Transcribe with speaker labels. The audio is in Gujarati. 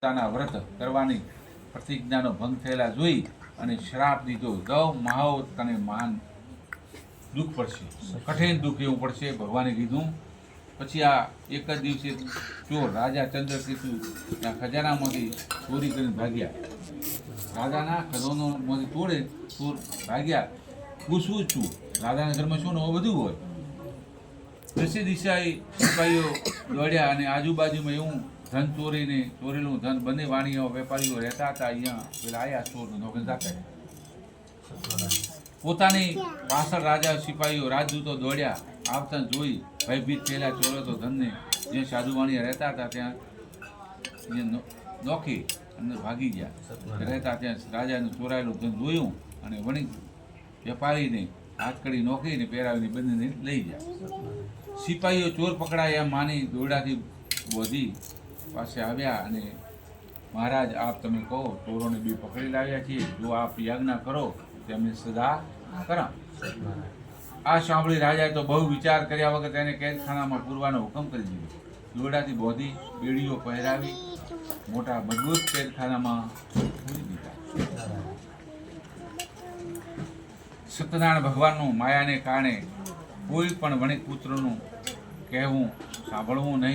Speaker 1: પોતાના વ્રત કરવાની પ્રતિજ્ઞાનો ભંગ થયેલા જોઈ અને શ્રાપ દીધો, ગૌ મહાઓ તને મહાન દુઃખ પડશે, કઠિન દુઃખ એવું પડશે. ભગવાને કીધું. પછી આ એક જ દિવસે ચોર રાજા ચંદ્રકેતુ ખજાનામાંથી ચોરી કરીને ભાગ્યા. રાજાના ખજાનામાંથી તોડે ચોર ભાગ્યા. પૂછવું છું, રાજાના ઘરમાં શું નવું બધું હોય. દસે દિશાએ સિપાહીઓ દોડ્યા અને આજુબાજુમાં એવું ધન ચોરીને ચોરેલું ધન બંને વાણીઓ વેપારીઓ રહેતા હતા. અહીંયા પેલા આયા ચોર નોકરી હતા. પોતાની પાછળ રાજા સિપાહીઓ રાજદૂતો દોડ્યા. આવતા જોઈ ભયભીત થયેલા ચોરો તો ધનને જે સાધુવાણીયા રહેતા હતા ત્યાં નોખી અને ભાગી ગયા. રહેતા ત્યાં રાજાનું ચોરાયેલું ધન જોયું અને વણિક વેપારીને હાથકડી નોખીને પહેરાવીને બંનેને લઈ ગયા. સિપાહીઓ ચોર પકડાય એમ માની દોરડાથી બોધી પાસે આવ્યા અને મહારાજ, આપ તમે કહો, ચોરોને બી પકડી લાવ્યા છીએ, જો આપ યાજ્ઞા કરો તેમને સજા કરા. આ સાંભળી રાજાએ તો બહુ વિચાર કર્યા વગર તેને કેદખાનામાં પૂરવાનો હુકમ કરી દીધો. દોરડાથી બોધી બેડીઓ પહેરાવી મોટા મજબૂત કેદખાનામાં પૂરી દીધા. સત્યનારાયણ ભગવાનનું માયાને કારણે કોઈ પણ વણિક પુત્રનું કહેવું સાંભળવું નહીં.